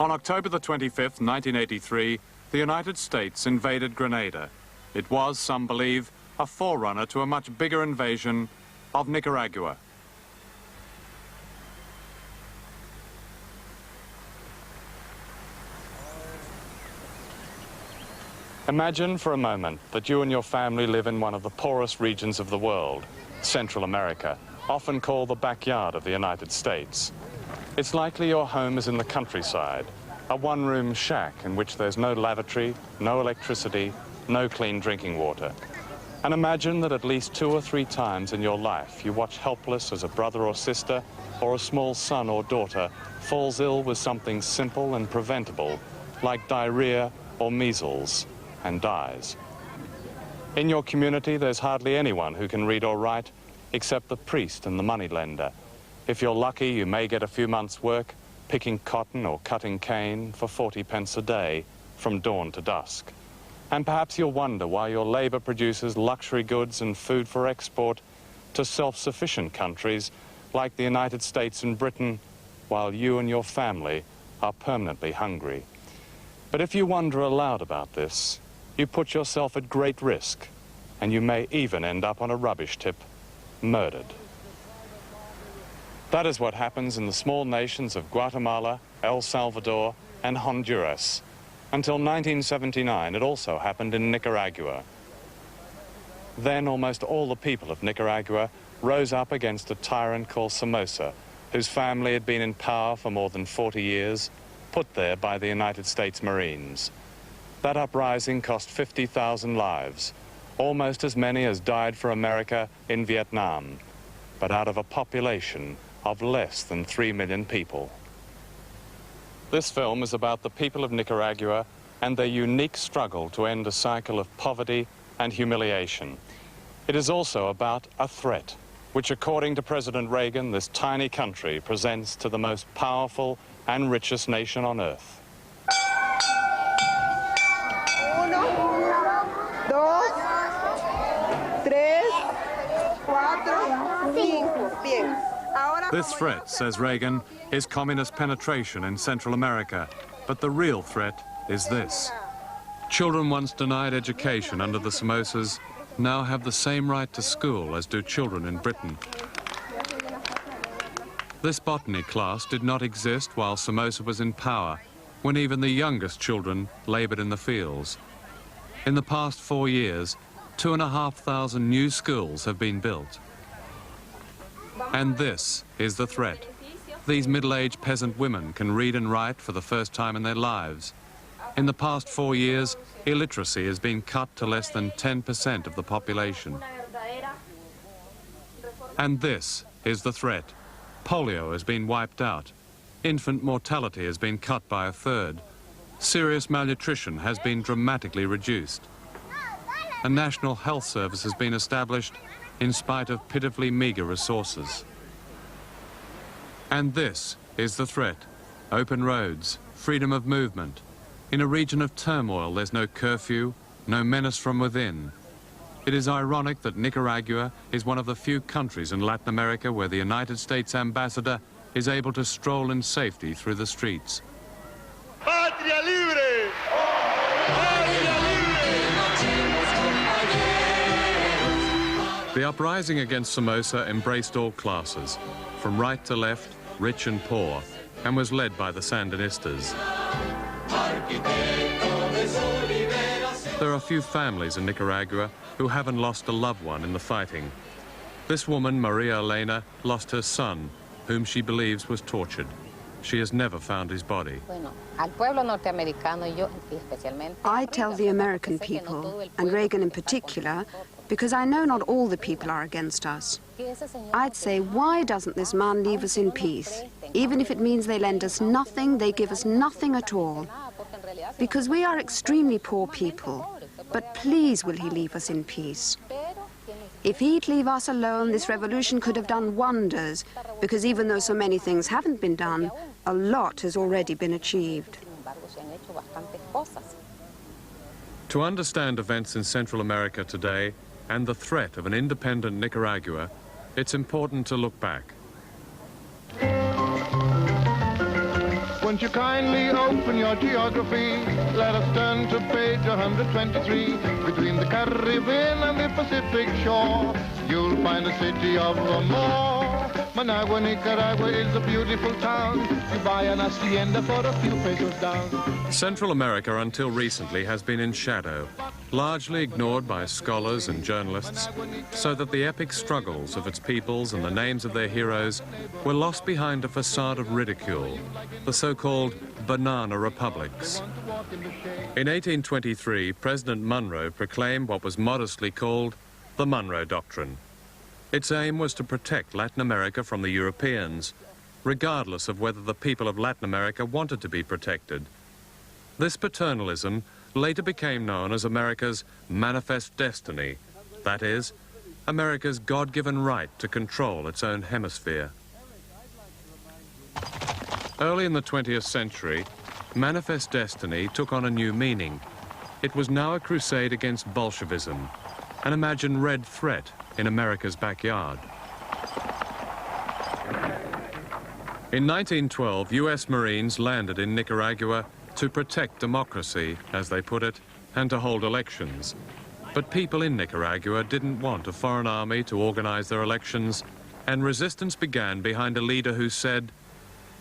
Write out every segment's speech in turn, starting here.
On October the 25th, 1983, the United States invaded Grenada. It was, some believe, a forerunner to a much bigger invasion of Nicaragua. Imagine for a moment that you and your family live in one of the poorest regions of the world, Central America, often called the backyard of the United States. It's likely your home is in the countryside, a one-room shack in which there's no lavatory, no electricity, no clean drinking water. And imagine that at least 2 or 3 times in your life you watch helpless as a brother or sister or a small son or daughter falls ill with something simple and preventable, like diarrhea or measles, and dies. In your community, there's hardly anyone who can read or write except the priest and the moneylender. If you're lucky, you may get a few months' work picking cotton or cutting cane for 40 pence a day from dawn to dusk. And perhaps you'll wonder why your labor produces luxury goods and food for export to self-sufficient countries like the United States and Britain, while you and your family are permanently hungry. But if you wonder aloud about this, you put yourself at great risk, and you may even end up on a rubbish tip, murdered. That is what happens in the small nations of Guatemala, El Salvador, and Honduras. Until 1979, it also happened in Nicaragua. Then almost all the people of Nicaragua rose up against a tyrant called Somoza, whose family had been in power for more than 40 years, put there by the United States Marines. That uprising cost 50,000 lives, almost as many as died for America in Vietnam, but out of a population of less than 3 million people. This film is about the people of Nicaragua and their unique struggle to end a cycle of poverty and humiliation. It is also about a threat, which according to President Reagan, this tiny country presents to the most powerful and richest nation on earth. 1, 2, 3, 4, 5. Bien. This threat, says Reagan, is communist penetration in Central America. But the real threat is this. Children once denied education under the Somozas now have the same right to school as do children in Britain. This botany class did not exist while Somoza was in power, when even the youngest children labored in the fields. In the past 4 years, 2,500 new schools have been built. And this is the threat. These middle-aged peasant women can read and write for the first time in their lives. In the past 4 years, illiteracy has been cut to less than 10% of the population. And this is the threat. Polio has been wiped out. Infant mortality has been cut by 1/3. Serious malnutrition has been dramatically reduced. A national health service has been established in spite of pitifully meager resources. And this is the threat. Open roads, freedom of movement. In a region of turmoil, there's no curfew, no menace from within. It is ironic that Nicaragua is one of the few countries in Latin America where the United States ambassador is able to stroll in safety through the streets. ¡Patria libre! ¡Patria libre! The uprising against Somoza embraced all classes, from right to left, rich and poor, and was led by the Sandinistas. There are few families in Nicaragua who haven't lost a loved one in the fighting. This woman, Maria Elena, lost her son, whom she believes was tortured. She has never found his body. I tell the American people, and Reagan in particular, because I know not all the people are against us. I'd say, why doesn't this man leave us in peace? Even if it means they lend us nothing, they give us nothing at all. Because we are extremely poor people. But please will he leave us in peace. If he'd leave us alone, this revolution could have done wonders, because even though so many things haven't been done, a lot has already been achieved. To understand events in Central America today and the threat of an independent Nicaragua, it's important to look back. won't you kindly open your geography? Let us turn to page 123. Between the Caribbean and the Pacific shore, you'll find the city of Amor. Managua, Nicaragua is a beautiful town. You buy an hacienda for a few pesos down. Central America until recently has been in shadow, largely ignored by scholars and journalists, so that the epic struggles of its peoples and the names of their heroes were lost behind a facade of ridicule, the so-called banana republics. In 1823, President Monroe proclaimed what was modestly called the Monroe Doctrine. Its aim was to protect Latin America from the Europeans, regardless of whether the people of Latin America wanted to be protected. This paternalism later became known as America's manifest destiny, that is, America's God-given right to control its own hemisphere. Early in the 20th century, manifest destiny took on a new meaning. It was now a crusade against Bolshevism, an imagined red threat in America's backyard. In 1912, US Marines landed in Nicaragua to protect democracy, as they put it, and to hold elections. But people in Nicaragua didn't want a foreign army to organize their elections, and resistance began behind a leader who said,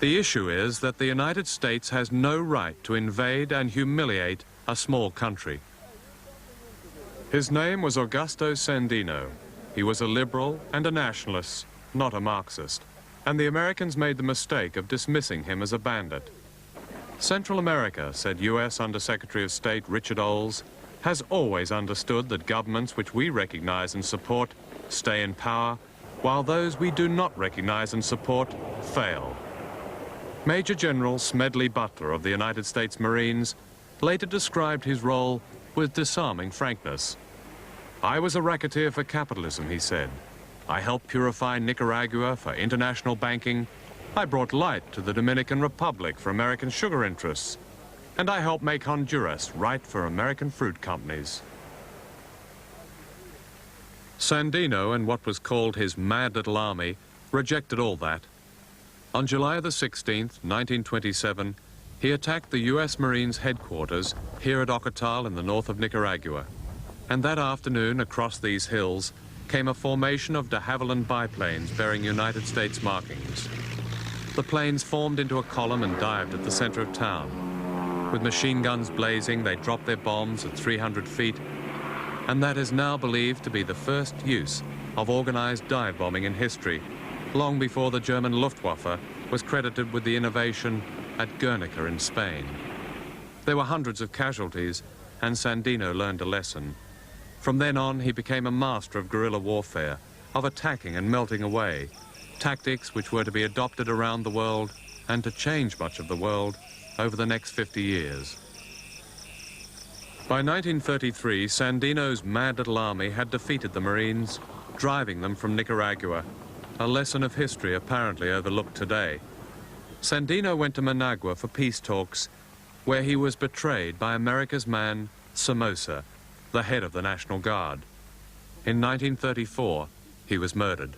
"The issue is that the United States has no right to invade and humiliate a small country." His name was Augusto Sandino. He was a liberal and a nationalist, not a Marxist, and the Americans made the mistake of dismissing him as a bandit. Central America, said US Undersecretary of State Richard Olds, has always understood that governments which we recognize and support stay in power, while those we do not recognize and support fail. Major General Smedley Butler of the United States Marines later described his role with disarming frankness. "I was a racketeer for capitalism," he said. "I helped purify Nicaragua for international banking. I brought light to the Dominican Republic for American sugar interests. And I helped make Honduras right for American fruit companies." Sandino and what was called his mad little army rejected all that. On July the 16th, 1927, he attacked the US Marines headquarters here at Ocotal in the north of Nicaragua. And that afternoon, across these hills, came a formation of de Havilland biplanes bearing United States markings. The planes formed into a column and dived at the center of town. With machine guns blazing, they dropped their bombs at 300 feet, and that is now believed to be the first use of organized dive bombing in history, long before the German Luftwaffe was credited with the innovation at Guernica in Spain. There were hundreds of casualties, and Sandino learned a lesson. From then on, he became a master of guerrilla warfare, of attacking and melting away, tactics which were to be adopted around the world and to change much of the world over the next 50 years. By 1933, Sandino's mad little army had defeated the Marines, driving them from Nicaragua, a lesson of history apparently overlooked today. Sandino went to Managua for peace talks, where he was betrayed by America's man, Somoza, the head of the National Guard. In 1934, he was murdered.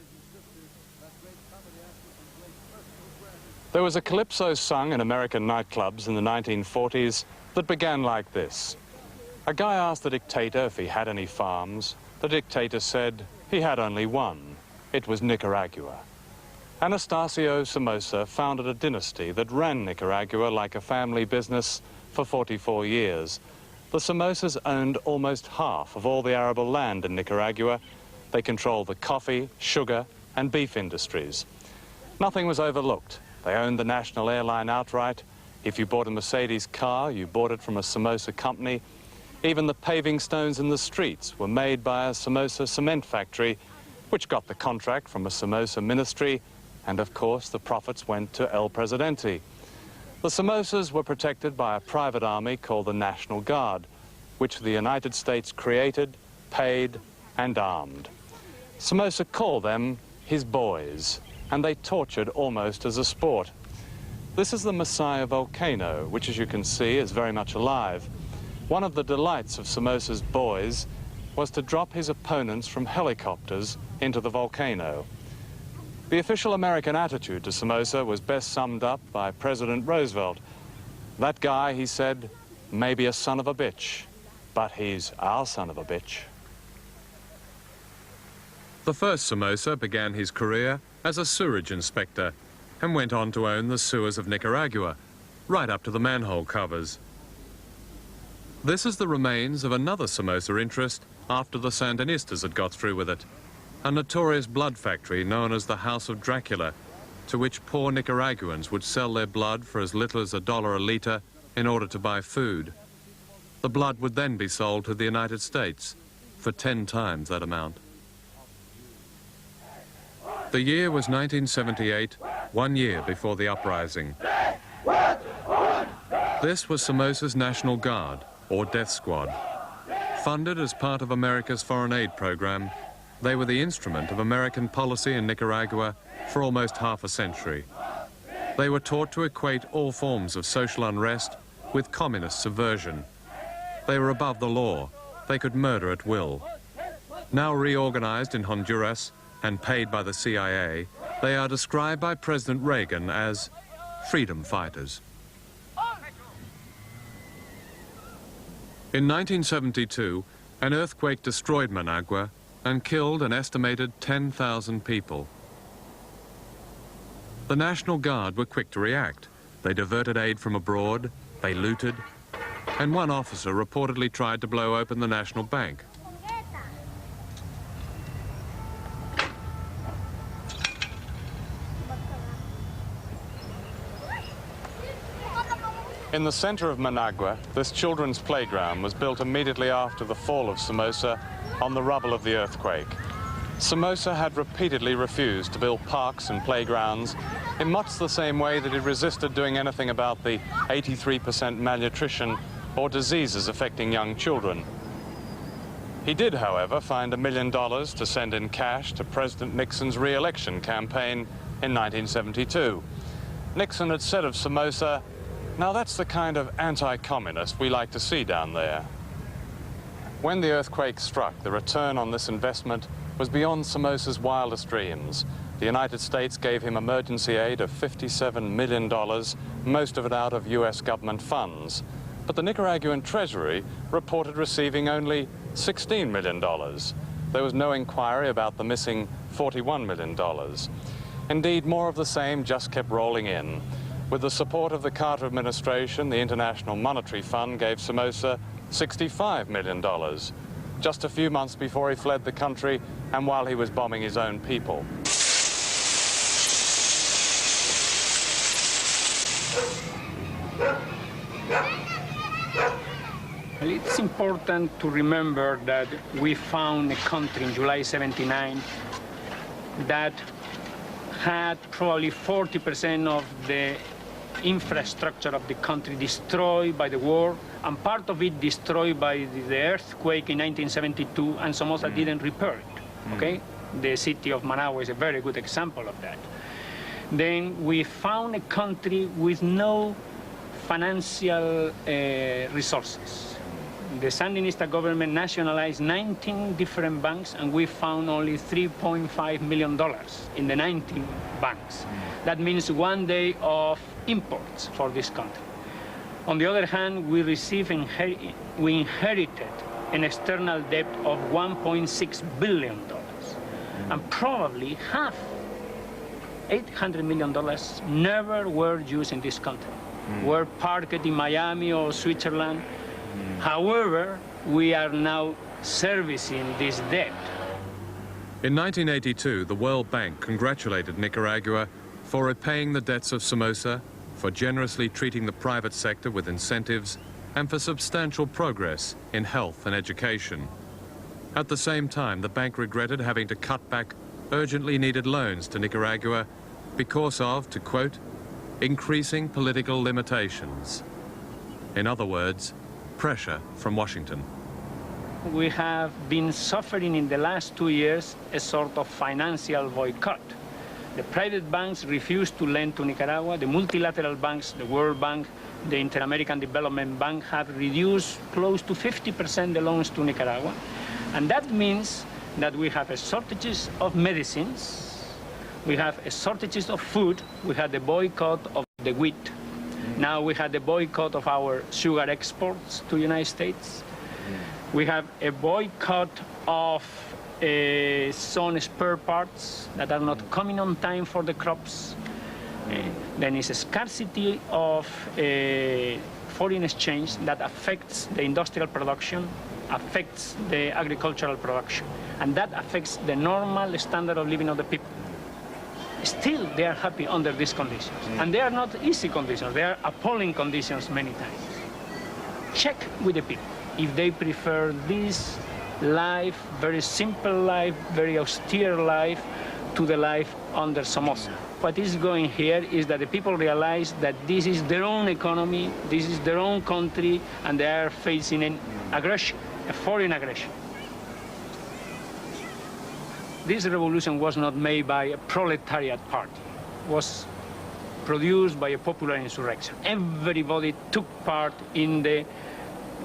There was a calypso sung in American nightclubs in the 1940s that began like this. A guy asked the dictator if he had any farms. The dictator said he had only one. It was Nicaragua. Anastasio Somoza founded a dynasty that ran Nicaragua like a family business for 44 years. The Somozas owned almost half of all the arable land in Nicaragua. They controlled the coffee, sugar, and beef industries. Nothing was overlooked. They owned the national airline outright. If you bought a Mercedes car, you bought it from a Somoza company. Even the paving stones in the streets were made by a Somoza cement factory, which got the contract from a Somoza ministry, and of course the profits went to El Presidente. The Somozas were protected by a private army called the National Guard, which the United States created, paid, and armed. Somoza called them his boys, and they tortured almost as a sport. This is the Messiah volcano, which, as you can see, is very much alive. One of the delights of Somoza's boys was to drop his opponents from helicopters into the volcano. The official American attitude to samosa was best summed up by President Roosevelt. That guy, he said, may be a son of a bitch, but he's our son of a bitch. The first samosa began his career as a sewerage inspector and went on to own the sewers of Nicaragua, right up to the manhole covers. This is the remains of another samosa interest after the Sandinistas had got through with it, a notorious blood factory known as the House of Dracula, to which poor Nicaraguans would sell their blood for as little as $1 a litre in order to buy food. The blood would then be sold to the United States for 10 times that amount. The year was 1978, 1 year before the uprising. This was Somosa's National Guard, or Death Squad. Funded as part of America's foreign aid program, they were the instrument of American policy in Nicaragua for almost half a century. They were taught to equate all forms of social unrest with communist subversion. They were above the law. They could murder at will. Now reorganized in Honduras and paid by the CIA, they are described by President Reagan as freedom fighters. In 1972, an earthquake destroyed Managua and killed an estimated 10,000 people. The National Guard were quick to react. They diverted aid from abroad, they looted, and one officer reportedly tried to blow open the National Bank. In the center of Managua, this children's playground was built immediately after the fall of Somoza on the rubble of the earthquake. Somoza had repeatedly refused to build parks and playgrounds in much the same way that he resisted doing anything about the 83% malnutrition or diseases affecting young children. He did, however, find $1 million to send in cash to President Nixon's re-election campaign in 1972. Nixon had said of Somoza, "Now that's the kind of anti-communist we like to see down there." When the earthquake struck, the return on this investment was beyond Somoza's wildest dreams. The United States gave him emergency aid of $57 million, most of it out of US government funds. But the Nicaraguan Treasury reported receiving only $16 million. There was no inquiry about the missing $41 million. Indeed, more of the same just kept rolling in. With the support of the Carter administration, the International Monetary Fund gave Somoza $65 million, just a few months before he fled the country and while he was bombing his own people. It's important to remember that we found a country in July 79 that had probably 40% of the infrastructure of the country destroyed by the war, and part of it destroyed by the earthquake in 1972, and Somoza didn't repair it, okay? The city of Managua is a very good example of that. Then we found a country with no financial resources. The Sandinista government nationalized 19 different banks, and we found only $3.5 million in the 19 banks. That means 1 day of imports for this country. On the other hand, we inherited an external debt of $1.6 billion, and probably half, $800 million, never were used in this country, were parked in Miami or Switzerland. However, we are now servicing this debt. In 1982, the World Bank congratulated Nicaragua for repaying the debts of Somoza, for generously treating the private sector with incentives, and for substantial progress in health and education. At the same time, the bank regretted having to cut back urgently needed loans to Nicaragua because of, to quote, increasing political limitations. In other words, pressure from Washington. We have been suffering in the last 2 years a sort of financial boycott. The private banks refused to lend to Nicaragua. The multilateral banks, the World Bank, the Inter-American Development Bank, have reduced close to 50% the loans to Nicaragua. And that means that we have shortages of medicines, We have shortages of food. We had the boycott of the wheat. Now we had the boycott of our sugar exports to the United States. We have a boycott of some spare parts that are not coming on time for the crops. Then is a scarcity of foreign exchange that affects the industrial production, affects the agricultural production, and that affects the normal standard of living of the people. Still, they are happy under these conditions. And they are not easy conditions, they are appalling conditions many times. Check with the people if they prefer this life, very simple life, very austere life, to the life under Somoza. What is going here is that the people realize that this is their own economy, this is their own country, and they are facing an aggression, a foreign aggression. This revolution was not made by a proletariat party. It was produced by a popular insurrection. Everybody took part in the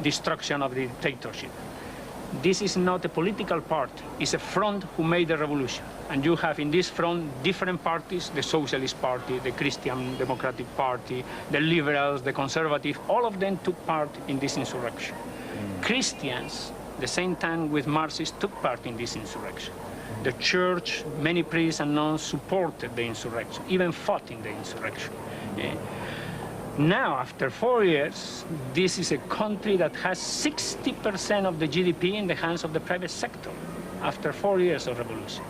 destruction of the dictatorship. This is not a political party. It's a front who made the revolution. And you have in this front different parties, the Socialist Party, the Christian Democratic Party, the Liberals, the Conservatives, all of them took part in this insurrection. Christians, the same time with Marxists, took part in this insurrection. The church, many priests and nuns supported the insurrection, even fought in the insurrection. Now, after 4 years, this is a country that has 60% of the GDP in the hands of the private sector, after 4 years of revolution.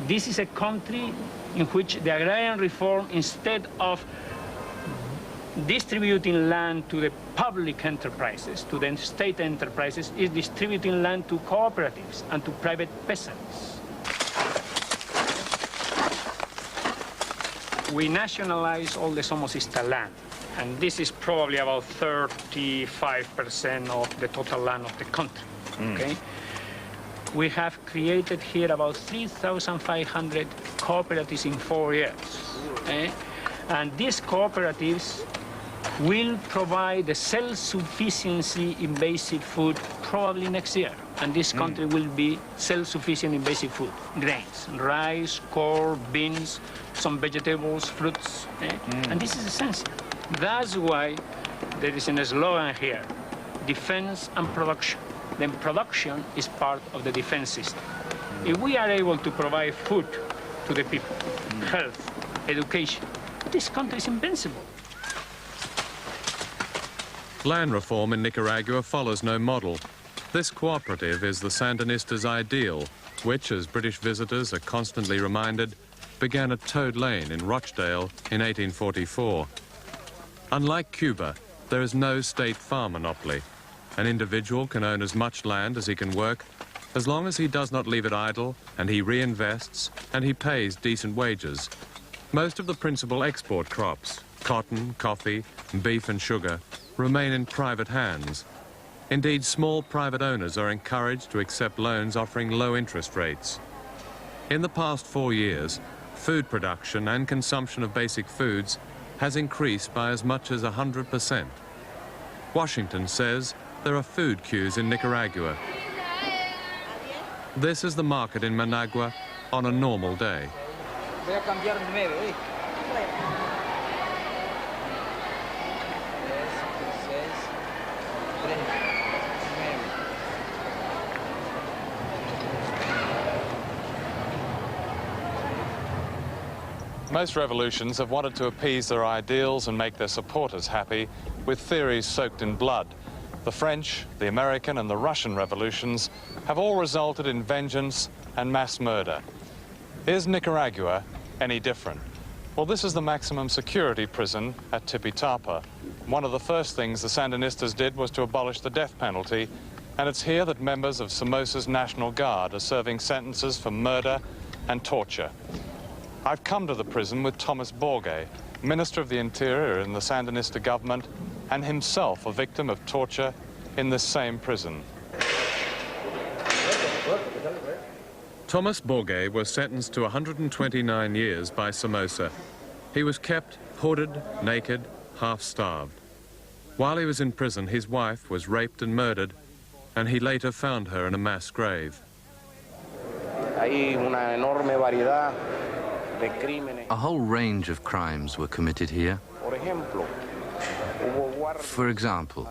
This is a country in which the agrarian reform, instead of distributing land to the public enterprises, to the state enterprises, is distributing land to cooperatives and to private peasants. We nationalize all the Somocista land, and this is probably about 35% of the total land of the country, okay? We have created here about 3,500 cooperatives in 4 years, and these cooperatives will provide the self-sufficiency in basic food probably next year. And this country will be self-sufficient in basic food. Grains, rice, corn, beans, some vegetables, fruits. And this is essential. That's why there is a slogan here, defense and production. Then production is part of the defense system. If we are able to provide food to the people, health, education, this country is invincible. Land reform in Nicaragua follows no model. This cooperative is the Sandinistas' ideal, which, as British visitors are constantly reminded, began at Toad Lane in Rochdale in 1844. Unlike Cuba, there is no state farm monopoly. An individual can own as much land as he can work, as long as he does not leave it idle, and he reinvests, and he pays decent wages. Most of the principal export crops, cotton, coffee, beef and sugar, remain in private hands. Indeed, small private owners are encouraged to accept loans offering low interest rates. In the past 4 years, food production and consumption of basic foods has increased by as much as 100%. Washington says there are food queues in Nicaragua. This is the market in Managua on a normal day. Most revolutions have wanted to appease their ideals and make their supporters happy with theories soaked in blood. The French, the American and the Russian revolutions have all resulted in vengeance and mass murder. Is Nicaragua any different? Well, this is the maximum security prison at Tipitapa. One of the first things the Sandinistas did was to abolish the death penalty, and it's here that members of Somoza's National Guard are serving sentences for murder and torture. I've come to the prison with Thomas Borge, Minister of the Interior in the Sandinista government, and himself a victim of torture in this same prison. Thomas Borge was sentenced to 129 years by Somoza. He was kept hooded, naked, half-starved. While he was in prison, his wife was raped and murdered, and he later found her in a mass grave. Hay una enorme variedad A whole range of crimes were committed here. For example,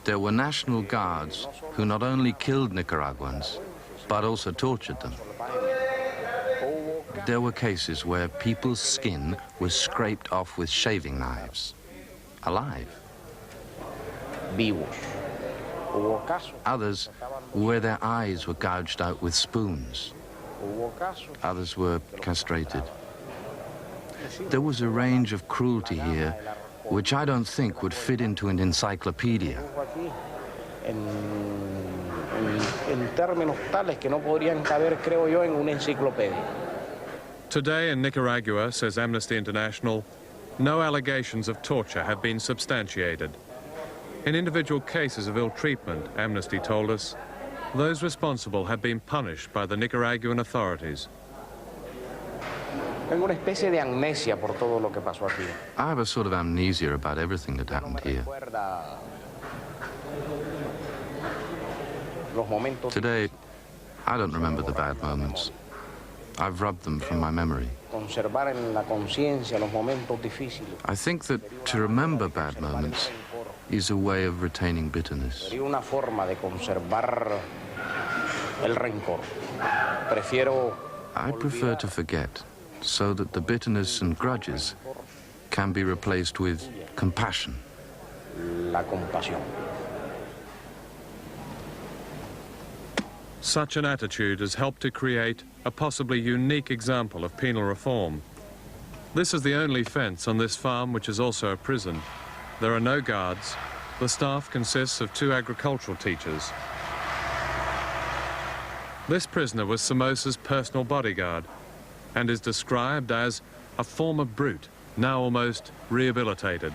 there were National Guards who not only killed Nicaraguans, but also tortured them. There were cases where people's skin was scraped off with shaving knives, alive. Others where their eyes were gouged out with spoons. Others were castrated. There was a range of cruelty here which I don't think would fit into an encyclopedia. Today in Nicaragua, says Amnesty International, no allegations of torture have been substantiated. In individual cases of ill treatment, Amnesty told us, those responsible have been punished by the Nicaraguan authorities. I have a sort of amnesia about everything that happened here. Today, I don't remember the bad moments. I've rubbed them from my memory. I think that to remember bad moments is a way of retaining bitterness. I prefer to forget, so that the bitterness and grudges can be replaced with compassion. Such an attitude has helped to create a possibly unique example of penal reform. This is the only fence on this farm which is also a prison. There are no guards. The staff consists of 2 agricultural teachers. This prisoner was Somoza's personal bodyguard and is described as a former brute, now almost rehabilitated.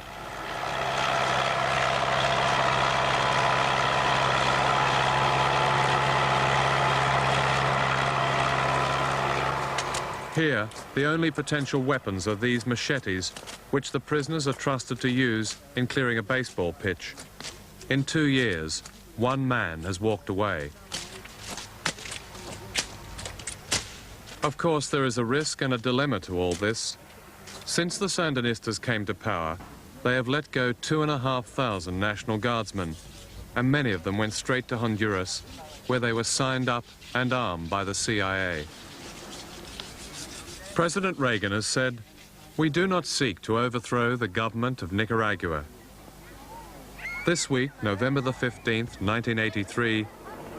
Here, the only potential weapons are these machetes, which the prisoners are trusted to use in clearing a baseball pitch. In 2 years, 1 man has walked away. Of course, there is a risk and a dilemma to all this. Since the Sandinistas came to power, they have let go 2,500 National Guardsmen, and many of them went straight to Honduras, where they were signed up and armed by the CIA. President Reagan has said, "We do not seek to overthrow the government of Nicaragua." This week, November the 15th, 1983,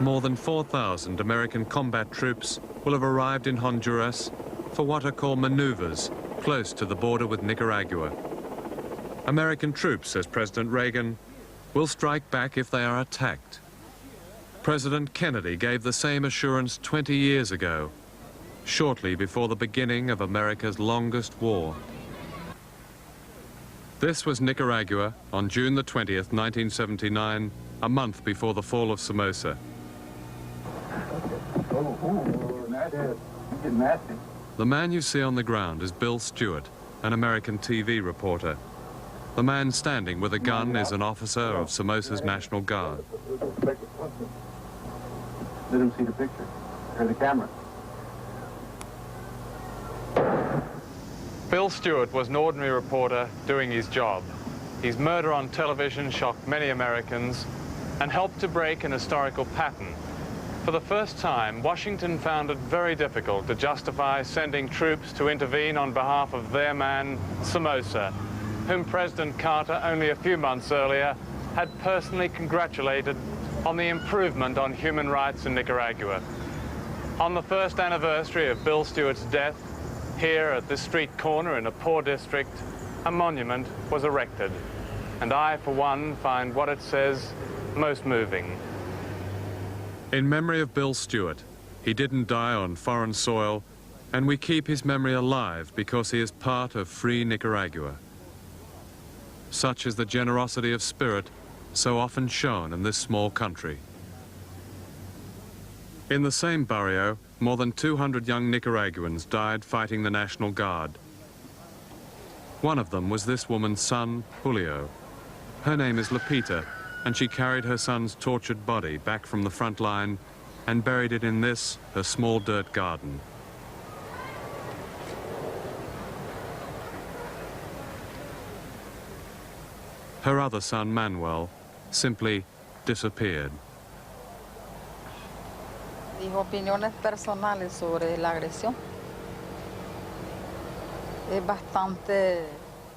more than 4,000 American combat troops will have arrived in Honduras for what are called maneuvers close to the border with Nicaragua. American troops, says President Reagan, will strike back if they are attacked. President Kennedy gave the same assurance 20 years ago, shortly before the beginning of America's longest war. This was Nicaragua on June the 20th, 1979, a month before the fall of Somoza. The man you see on the ground is Bill Stewart, an American TV reporter. The man standing with a gun is an officer of Somoza's National Guard. Let him see the picture, or the camera. Bill Stewart was an ordinary reporter doing his job. His murder on television shocked many Americans and helped to break an historical pattern. For the first time, Washington found it very difficult to justify sending troops to intervene on behalf of their man, Somoza, whom President Carter only a few months earlier had personally congratulated on the improvement on human rights in Nicaragua. On the first anniversary of Bill Stewart's death, here at this street corner in a poor district, a monument was erected. And I, for one, find what it says most moving. In memory of Bill Stewart, he didn't die on foreign soil, and we keep his memory alive because he is part of free Nicaragua. Such is the generosity of spirit so often shown in this small country. In the same barrio, more than 200 young Nicaraguans died fighting the National Guard. One of them was this woman's son, Julio. Her name is Lupita, and she carried her son's tortured body back from the front line and buried it in this, her small dirt garden. Her other son, Manuel, simply disappeared. Dijo opiniones personales sobre la agresión. Es bastante.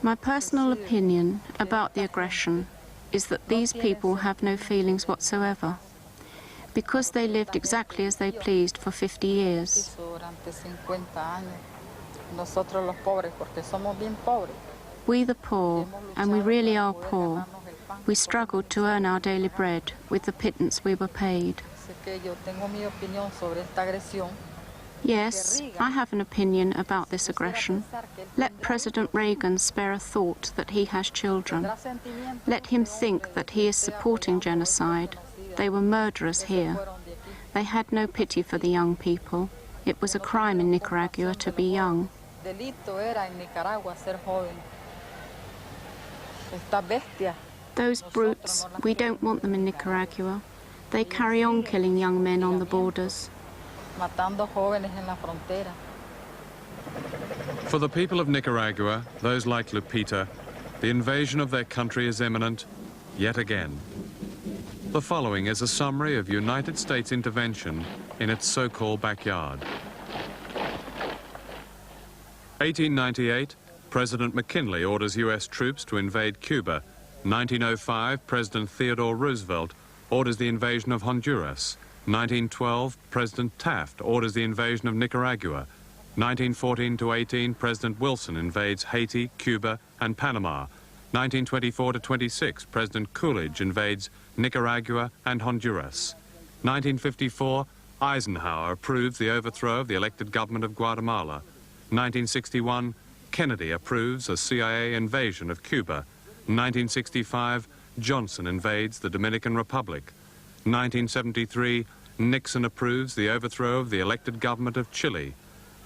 My personal opinion about the aggression is that these people have no feelings whatsoever, because they lived exactly as they pleased for 50 years. We the poor, and we really are poor, we struggled to earn our daily bread with the pittance we were paid. Yes, I have an opinion about this aggression. Let President Reagan spare a thought that he has children. Let him think that he is supporting genocide. They were murderers here. They had no pity for the young people. It was a crime in Nicaragua to be young. Those brutes, we don't want them in Nicaragua. They carry on killing young men on the borders. For the people of Nicaragua, those like Lupita, the invasion of their country is imminent yet again. The following is a summary of United States intervention in its so-called backyard. 1898, President McKinley orders U.S. troops to invade Cuba. 1905, President Theodore Roosevelt orders the invasion of Honduras. 1912, President Taft orders the invasion of Nicaragua. 1914 to 18, President Wilson invades Haiti, Cuba, and Panama. 1924 to 26, President Coolidge invades Nicaragua and Honduras. 1954, Eisenhower approves the overthrow of the elected government of Guatemala. 1961, Kennedy approves a CIA invasion of Cuba. 1965, Johnson invades the Dominican Republic. 1973, Nixon approves the overthrow of the elected government of Chile.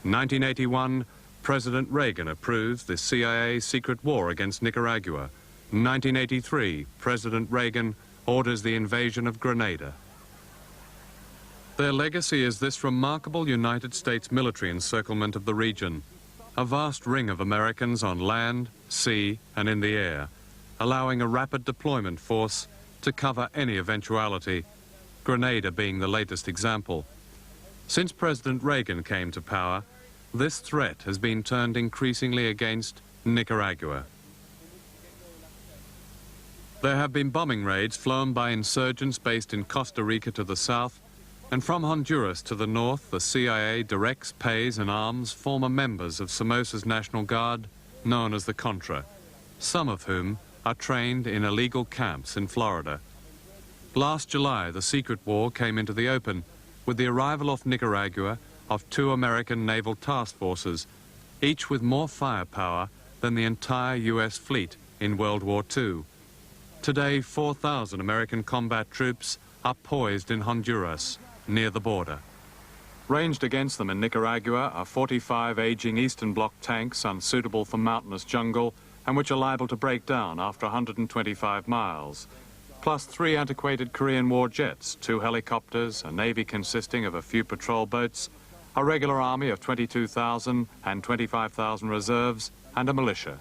1981, President Reagan approves the CIA secret war against Nicaragua. 1983, President Reagan orders the invasion of Grenada. Their legacy is this remarkable United States military encirclement of the region, a vast ring of Americans on land, sea, and in the air, allowing a rapid deployment force to cover any eventuality, Grenada being the latest example. Since President Reagan came to power, this threat has been turned increasingly against Nicaragua. There have been bombing raids flown by insurgents based in Costa Rica to the south, and from Honduras to the north, the CIA directs, pays, and arms former members of Somoza's National Guard, known as the Contra, some of whom are trained in illegal camps in Florida. Last July, the secret war came into the open with the arrival off Nicaragua of 2 American naval task forces, each with more firepower than the entire U.S. fleet in World War II. Today, 4,000 American combat troops are poised in Honduras, near the border. Ranged against them in Nicaragua are 45 aging Eastern Bloc tanks unsuitable for mountainous jungle and which are liable to break down after 125 miles, plus 3 antiquated Korean War jets, 2 helicopters, a navy consisting of a few patrol boats, a regular army of 22,000 and 25,000 reserves, and a militia.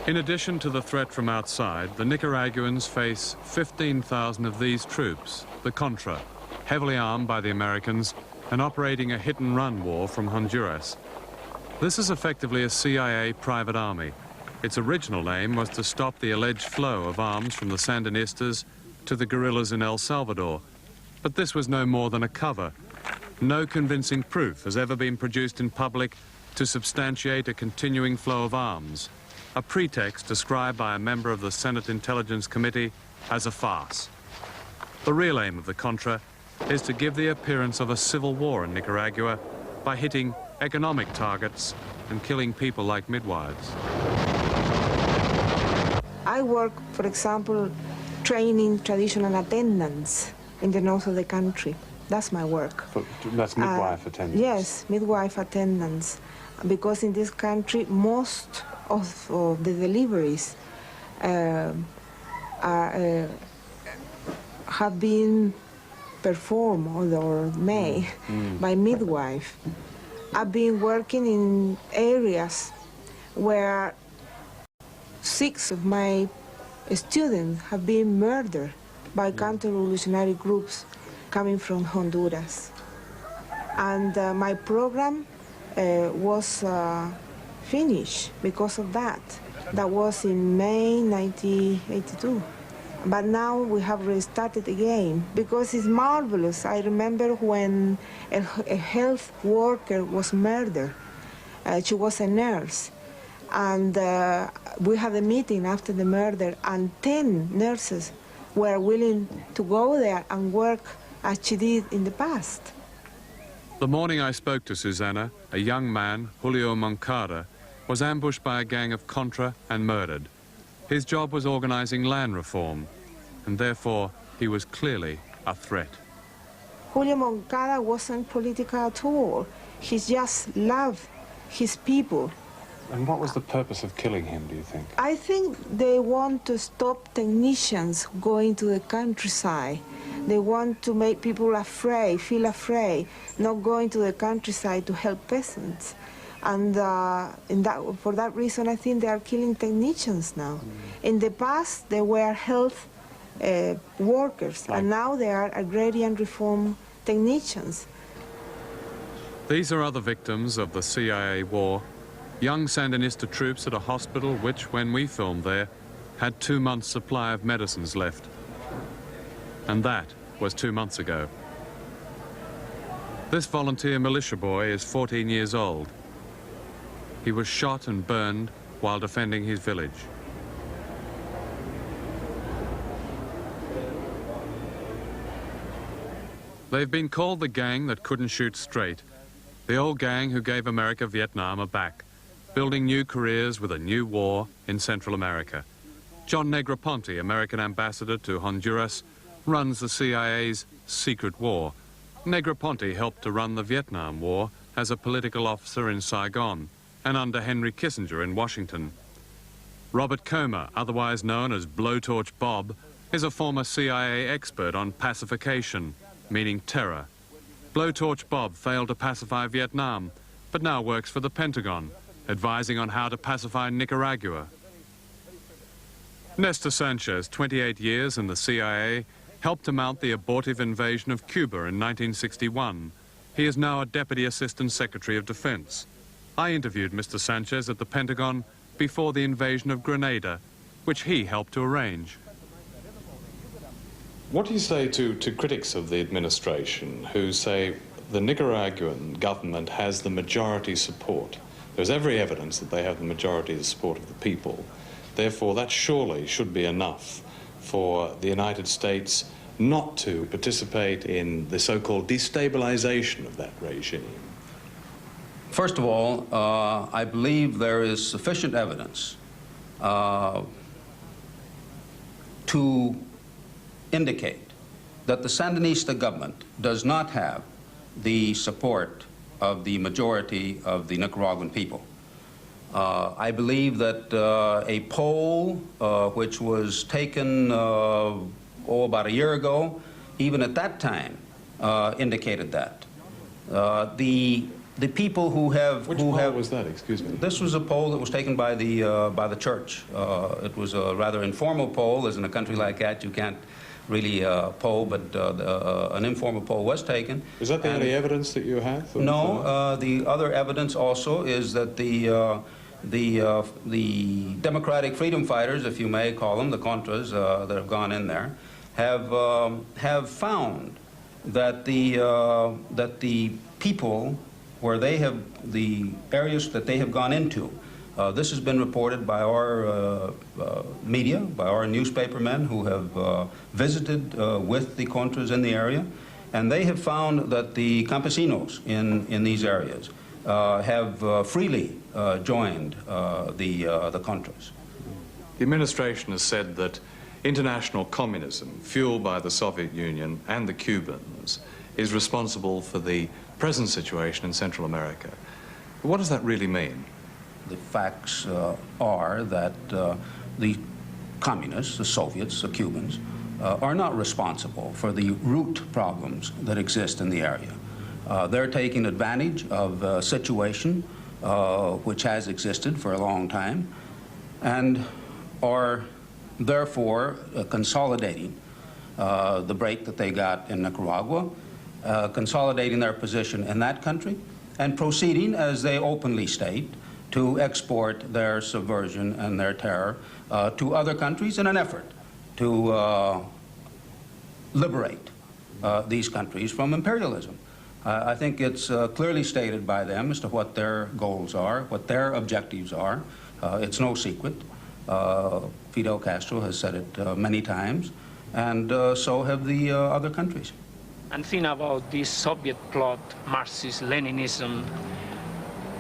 In addition to the threat from outside, the Nicaraguans face 15,000 of these troops, the Contra, heavily armed by the Americans and operating a hit-and-run war from Honduras. This is effectively a CIA private army. Its original aim was to stop the alleged flow of arms from the Sandinistas to the guerrillas in El Salvador. But this was no more than a cover. No convincing proof has ever been produced in public to substantiate a continuing flow of arms, a pretext described by a member of the Senate Intelligence Committee as a farce. The real aim of the Contra is to give the appearance of a civil war in Nicaragua by hitting economic targets and killing people like midwives. I work, for example, training traditional attendants in the north of the country. That's my work. That's midwife attendants? Yes, midwife attendants. Because in this country, most of the deliveries have been performed or made by midwife. I've been working in areas where 6 of my students have been murdered by counter-revolutionary groups coming from Honduras. And my program was finished because of that. That was in May 1982. But now we have restarted again because it's marvelous. I remember when a health worker was murdered. She was a nurse. And we had a meeting after the murder, and 10 nurses were willing to go there and work as she did in the past. The morning I spoke to Susana, a young man, Julio Moncada, was ambushed by a gang of Contra and murdered. His job was organizing land reform, and therefore he was clearly a threat. Julio Moncada wasn't political at all. He just loved his people. And what was the purpose of killing him, do you think? I think they want to stop technicians going to the countryside. They want to make people afraid, feel afraid, not going to the countryside to help peasants. And for that reason, I think they are killing technicians now. In the past, they were health workers, and now they are agrarian reform technicians. These are other victims of the CIA war. Young Sandinista troops at a hospital which, when we filmed there, had 2 months' supply of medicines left. And that was 2 months ago. This volunteer militia boy is 14 years old. He was shot and burned while defending his village. They've been called the gang that couldn't shoot straight, the old gang who gave America Vietnam a back, building new careers with a new war in Central America. John Negroponte, American ambassador to Honduras, runs the CIA's secret war. Negroponte helped to run the Vietnam War as a political officer in Saigon and under Henry Kissinger in Washington. Robert Comer, otherwise known as Blowtorch Bob, is a former CIA expert on pacification, meaning terror. Blowtorch Bob failed to pacify Vietnam, but now works for the Pentagon, advising on how to pacify Nicaragua. Nestor Sanchez, 28 years in the CIA, helped to mount the abortive invasion of Cuba in 1961. He is now a Deputy Assistant Secretary of Defense. I interviewed Mr. Sanchez at the Pentagon before the invasion of Grenada, which he helped to arrange. What do you say to critics of the administration who say the Nicaraguan government has the majority support? There's every evidence that they have the majority of the support of the people. Therefore, that surely should be enough for the United States not to participate in the so-called destabilization of that regime. First of all, I believe there is sufficient evidence to indicate that the Sandinista government does not have the support of the majority of the Nicaraguan people. I believe that a poll which was taken about a year ago, even at that time, indicated that. The people who have... Which poll was that, excuse me? This was a poll that was taken by the church. It was a rather informal poll, as in a country like that you can't really poll, but an informal poll was taken. Is that the only evidence that you have? No, the other evidence also is that the democratic freedom fighters, if you may call them, the Contras that have gone in there, have found that the people where they have, the areas that they have gone into, this has been reported by our media, by our newspapermen who have visited with the Contras in the area, and they have found that the campesinos in these areas have freely joined the Contras. The administration has said that international communism, fueled by the Soviet Union and the Cubans, is responsible for the present situation in Central America. What does that really mean? The facts are that the communists, the Soviets, the Cubans, are not responsible for the root problems that exist in the area. They're taking advantage of a situation which has existed for a long time, and are therefore consolidating the break that they got in Nicaragua, consolidating their position in that country, and proceeding, as they openly state, to export their subversion and their terror to other countries in an effort to liberate these countries from imperialism. I think it's clearly stated by them as to what their goals are, what their objectives are. It's no secret. Fidel Castro has said it many times, and so have the other countries. And think about this Soviet plot, Marxist Leninism.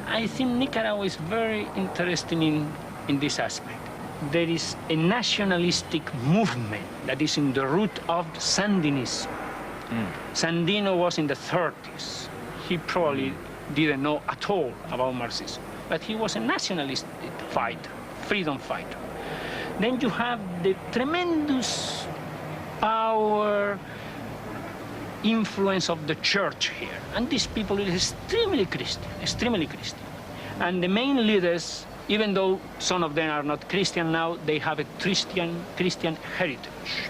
I think Nicaragua is very interesting in this aspect. There is a nationalistic movement that is in the root of Sandinism. Sandino was in the 30s. He probably didn't know at all about Marxism, but he was a nationalist fighter, freedom fighter. Then you have the tremendous power, influence of the church here. And these people are extremely Christian, extremely Christian. And the main leaders, even though some of them are not Christian now, they have a Christian heritage.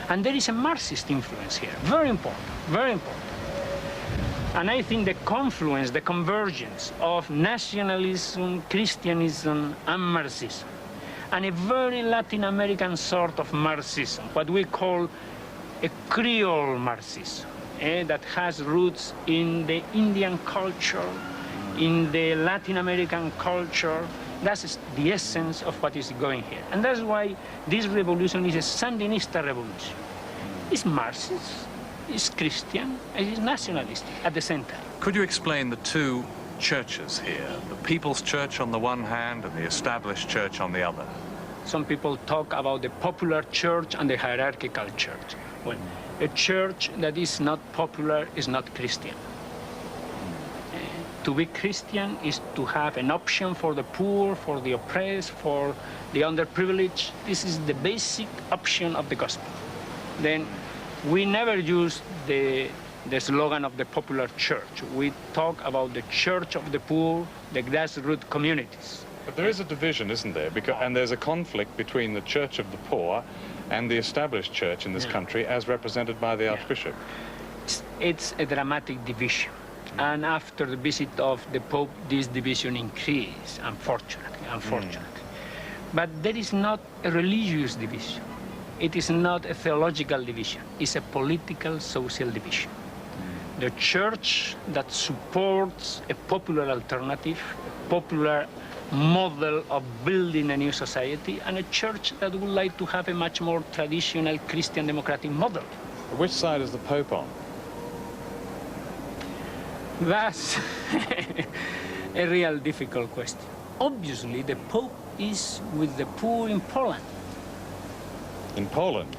And there is a Marxist influence here, very important, very important. And I think the confluence, the convergence of nationalism, Christianism, and Marxism, and a very Latin American sort of Marxism, what we call a Creole Marxism, that has roots in the Indian culture, in the Latin American culture. That's the essence of what is going here. And that's why this revolution is a Sandinista revolution. It's Marxist, it's Christian, and it's nationalistic at the same time. Could you explain the two churches here, the People's Church on the one hand and the Established Church on the other? Some people talk about the popular church and the hierarchical church. Well, a church that is not popular is not Christian. To be Christian is to have an option for the poor, for the oppressed, for the underprivileged. This is the basic option of the gospel. Then we never use the slogan of the popular church. We talk about the church of the poor, the grassroots communities. But there is a division, isn't there? And there's a conflict between the church of the poor and the established church in this country as represented by the Archbishop. It's a dramatic division. And after the visit of the Pope, this division increased, unfortunately. But there is not a religious division. It is not a theological division. It's a political, social division. The church that supports a popular alternative, a popular model of building a new society, and a church that would like to have a much more traditional Christian democratic model. Which side is the Pope on? That's a real difficult question. Obviously, the Pope is with the poor in Poland. In Poland?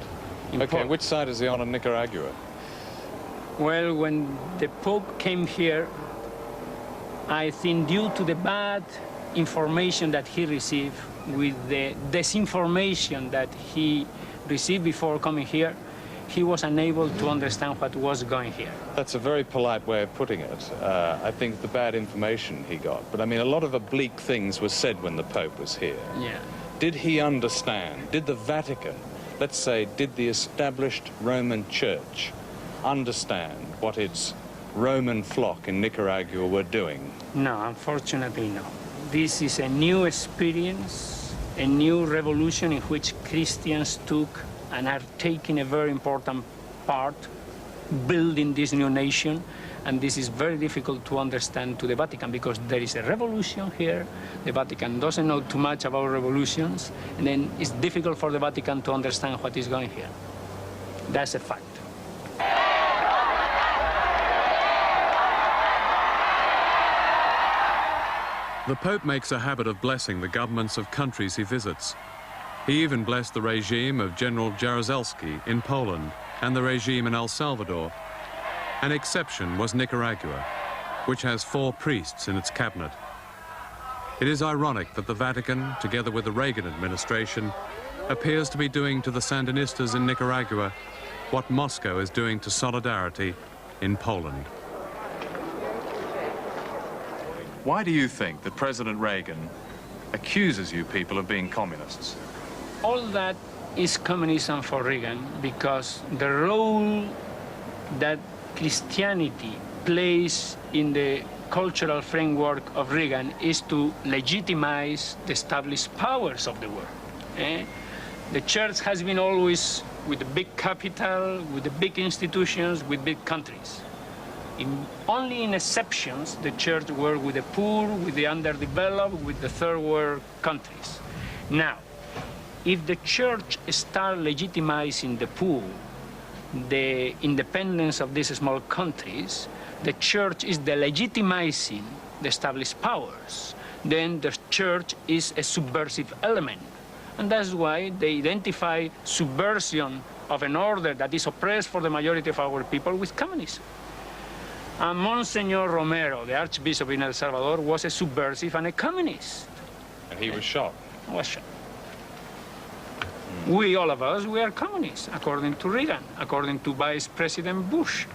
Okay, which side is he on in Nicaragua? Well, when the Pope came here, I think due to the bad information that he received, with the disinformation that he received before coming here, he was unable to understand what was going here. That's a very polite way of putting it. I think the bad information he got. But I mean, a lot of oblique things were said when the Pope was here. Yeah. Did he understand? Did the Vatican, let's say, did the established Roman Church understand what its Roman flock in Nicaragua were doing? No, unfortunately, no. This is a new experience, a new revolution in which Christians took and are taking a very important part, building this new nation. And this is very difficult to understand to the Vatican because there is a revolution here. The Vatican doesn't know too much about revolutions, and then it's difficult for the Vatican to understand what is going here. That's a fact. The Pope makes a habit of blessing the governments of countries he visits. He even blessed the regime of General Jaruzelski in Poland and the regime in El Salvador. An exception was Nicaragua, which has 4 priests in its cabinet. It is ironic that the Vatican, together with the Reagan administration, appears to be doing to the Sandinistas in Nicaragua what Moscow is doing to Solidarity in Poland. Why do you think that President Reagan accuses you people of being communists. All that is communism for Reagan because the role that Christianity plays in the cultural framework of Reagan is to legitimize the established powers of the world. The church has been always with the big capital, with the big institutions, with big countries. Only in exceptions, the church worked with the poor, with the underdeveloped, with the third world countries. Now, if the church starts legitimizing the poor, the independence of these small countries, the church is delegitimizing the established powers. Then the church is a subversive element. And that's why they identify subversion of an order that is oppressed for the majority of our people with communism. And Monsignor Romero, the Archbishop in El Salvador, was a subversive and a communist. And he was shot? Was shot. We, all of us, we are communists, according to Reagan, according to Vice President Bush.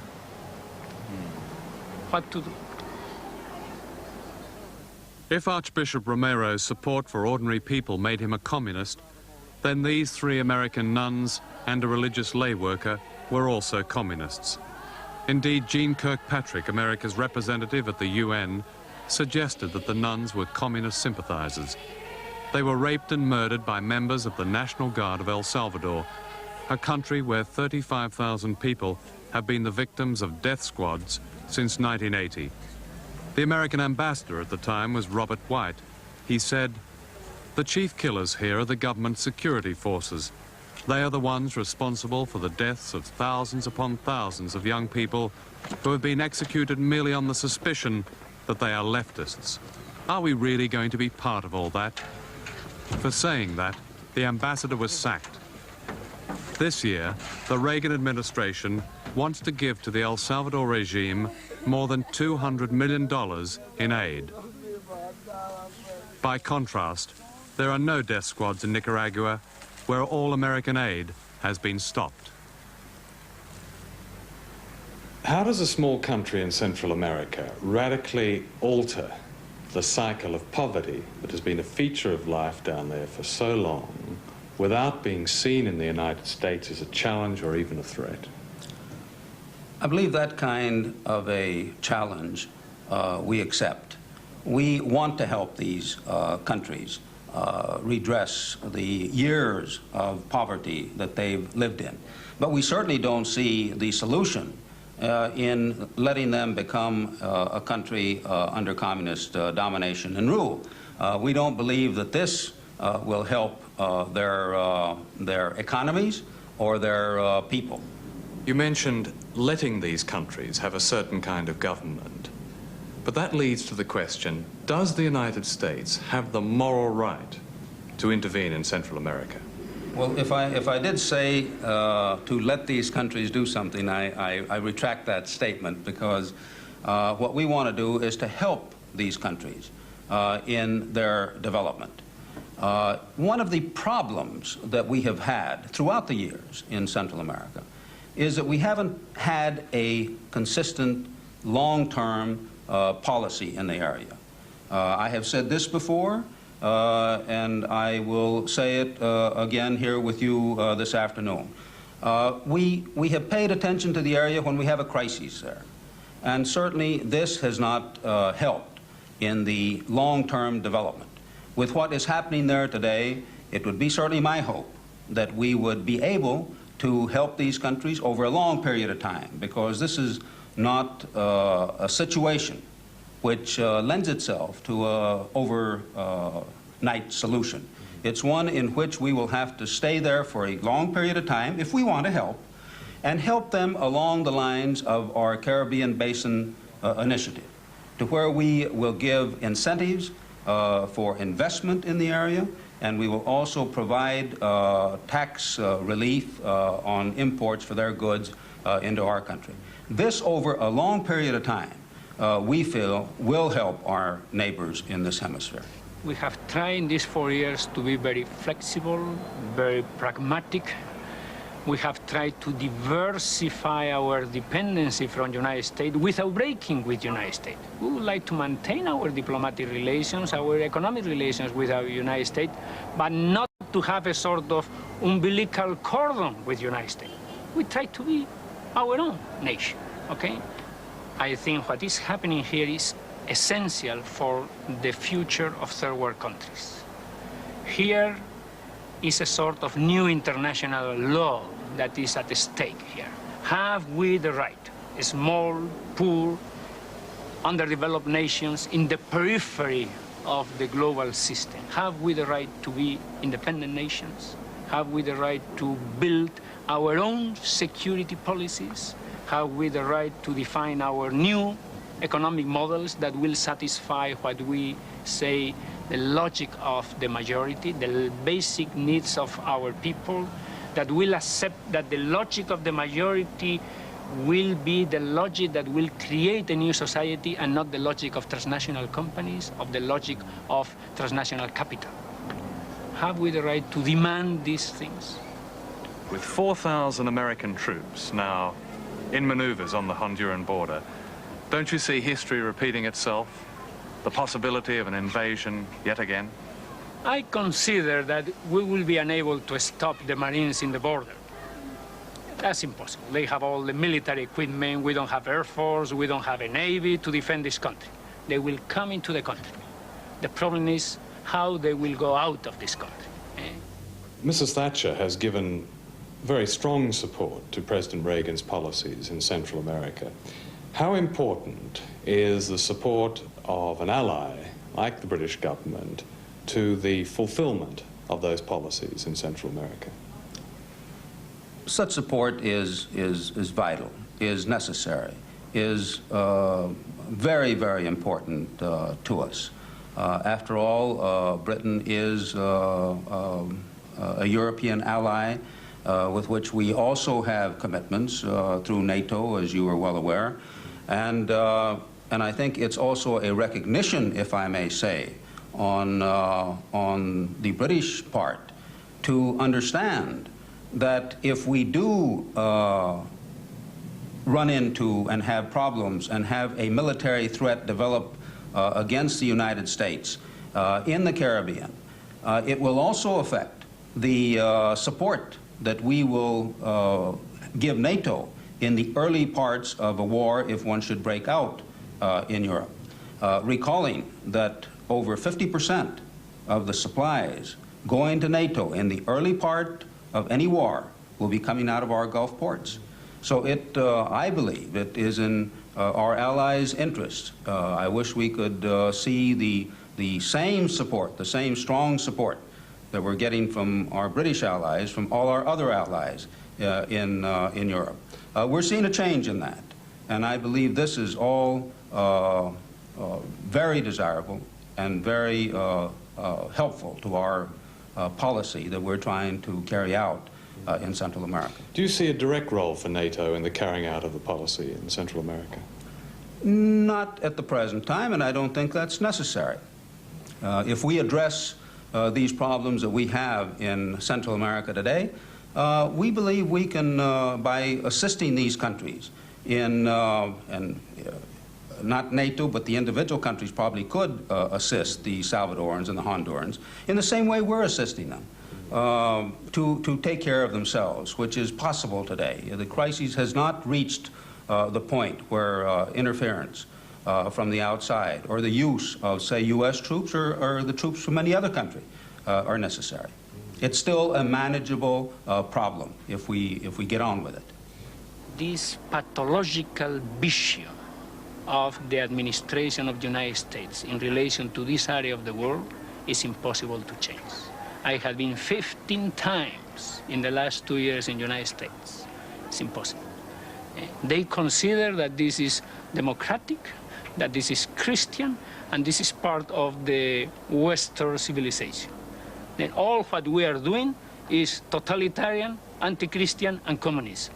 What to do? If Archbishop Romero's support for ordinary people made him a communist, then these 3 American nuns and a religious lay worker were also communists. Indeed, Jeane Kirkpatrick, America's representative at the UN, suggested that the nuns were communist sympathizers. They were raped and murdered by members of the National Guard of El Salvador, a country where 35,000 people have been the victims of death squads since 1980. The American ambassador at the time was Robert White. He said, "The chief killers here are the government security forces. They are the ones responsible for the deaths of thousands upon thousands of young people who have been executed merely on the suspicion that they are leftists. Are we really going to be part of all that?" For saying that, the ambassador was sacked. This year, the Reagan administration wants to give to the El Salvador regime more than $200 million in aid. By contrast, there are no death squads in Nicaragua, where all American aid has been stopped. How does a small country in Central America radically alter the cycle of poverty that has been a feature of life down there for so long without being seen in the United States as a challenge or even a threat? I believe that kind of a challenge we accept. We want to help these countries redress the years of poverty that they've lived in. But we certainly don't see the solution in letting them become a country under communist domination and rule. We don't believe that this will help their economies or their people. You mentioned letting these countries have a certain kind of government. But that leads to the question, does the United States have the moral right to intervene in Central America? Well, if I did say to let these countries do something, I retract that statement, because what we want to do is to help these countries in their development. One of the problems that we have had throughout the years in Central America is that we haven't had a consistent long-term policy in the area. I have said this before, and I will say it again here with you this afternoon. We have paid attention to the area when we have a crisis there. And certainly this has not helped in the long-term development. With what is happening there today, it would be certainly my hope that we would be able to help these countries over a long period of time, because this is not a situation which lends itself to an overnight solution. It's one in which we will have to stay there for a long period of time if we want to help, and help them along the lines of our Caribbean Basin initiative, to where we will give incentives for investment in the area, and we will also provide tax relief on imports for their goods into our country. This, over a long period of time, we feel will help our neighbors in this hemisphere. We have tried in these 4 years to be very flexible, very pragmatic, We have tried to diversify our dependency from the United States without breaking with the United States. We would like to maintain our diplomatic relations, our economic relations with the United States, but not to have a sort of umbilical cordon with the United States. We try to be our own nation, okay? I think what is happening here is essential for the future of third world countries. Here is a sort of new international law that is at stake here. Have we the right, small, poor, underdeveloped nations in the periphery of the global system, have we the right to be independent nations? Have we the right to build our own security policies? Have we the right to define our new economic models that will satisfy what we say the logic of the majority, the basic needs of our people, that will accept that the logic of the majority will be the logic that will create a new society and not the logic of transnational companies, of the logic of transnational capital? Have we the right to demand these things? With 4,000 American troops now in maneuvers on the Honduran border, don't you see history repeating itself? The possibility of an invasion yet again? I consider that we will be unable to stop the Marines in the border. That's impossible. They have all the military equipment. We don't have Air Force. We don't have a Navy to defend this country. They will come into the country. The problem is how they will go out of this country. Mrs. Thatcher has given very strong support to President Reagan's policies in Central America. How important is the support of an ally, like the British government, to the fulfillment of those policies in Central America? Such support is vital, is necessary, is very, very important to us. After all, Britain is a European ally with which we also have commitments through NATO, as you are well aware. And I think it's also a recognition, if I may say, on the British part to understand that if we do run into and have problems and have a military threat develop against the United States in the Caribbean, it will also affect the support that we will give NATO in the early parts of a war if one should break out in Europe. Recalling that over 50% of the supplies going to NATO in the early part of any war will be coming out of our Gulf ports. So I believe it is in our allies' interest. I wish we could see the same support, the same strong support that we're getting from our British allies, from all our other allies in Europe. We're seeing a change in that, and I believe this is all very desirable and very helpful to our policy that we're trying to carry out in Central America. Do you see a direct role for NATO in the carrying out of the policy in Central America? Not at the present time, and I don't think that's necessary. If we address these problems that we have in Central America today, we believe we can, by assisting these countries in, not NATO, but the individual countries probably could assist the Salvadorans and the Hondurans in the same way we're assisting them to take care of themselves, which is possible today. The crisis has not reached the point where interference from the outside or the use of, say, U.S. troops or the troops from any other country are necessary. It's still a manageable problem if we get on with it. This pathological vision of the administration of the United States in relation to this area of the world is impossible to change. I have been 15 times in the last 2 years in the United States. It's impossible. They consider that this is democratic, that this is Christian, and this is part of the Western civilization. Then all what we are doing is totalitarian, anti-Christian, and communism.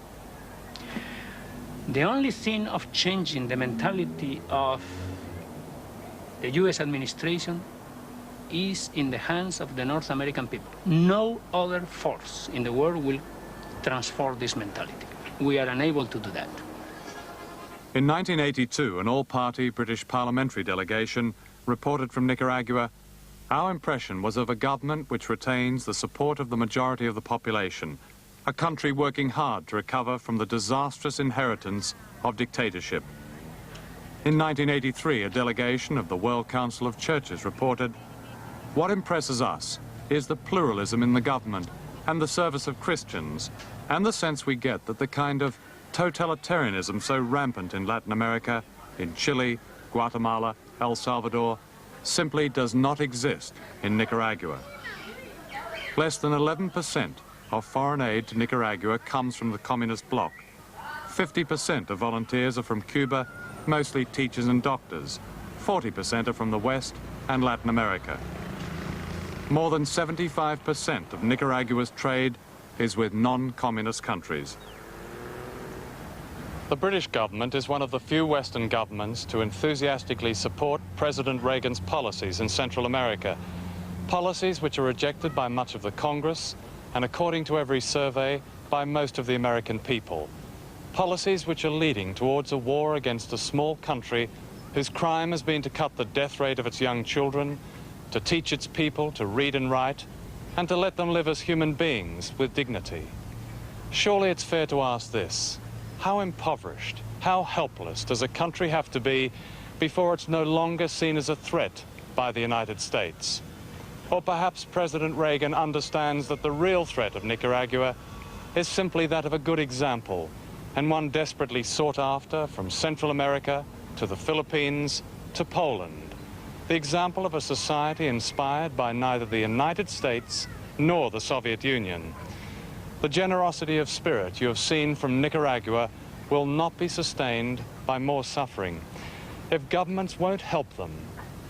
The only thing of changing the mentality of the U.S. administration is in the hands of the North American people. No other force in the world will transform this mentality. We are unable to do that. In 1982, an all-party British parliamentary delegation reported from Nicaragua, "Our impression was of a government which retains the support of the majority of the population, a country working hard to recover from the disastrous inheritance of dictatorship." In 1983, a delegation of the World Council of Churches reported, "What impresses us is the pluralism in the government and the service of Christians, and the sense we get that the kind of totalitarianism so rampant in Latin America, in Chile, Guatemala, El Salvador, simply does not exist in Nicaragua." Less than 11% of foreign aid to Nicaragua comes from the communist bloc. 50% of volunteers are from Cuba, mostly teachers and doctors. 40% are from the West and Latin America. More than 75% of Nicaragua's trade is with non-communist countries. The British government is one of the few Western governments to enthusiastically support President Reagan's policies in Central America, policies which are rejected by much of the Congress and, according to every survey, by most of the American people. Policies which are leading towards a war against a small country whose crime has been to cut the death rate of its young children, to teach its people to read and write, and to let them live as human beings with dignity. Surely it's fair to ask this: how impoverished, how helpless does a country have to be before it's no longer seen as a threat by the United States? Or perhaps President Reagan understands that the real threat of Nicaragua is simply that of a good example, and one desperately sought after from Central America to the Philippines to Poland. The example of a society inspired by neither the United States nor the Soviet Union. The generosity of spirit you have seen from Nicaragua will not be sustained by more suffering. If governments won't help them,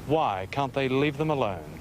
why can't they leave them alone?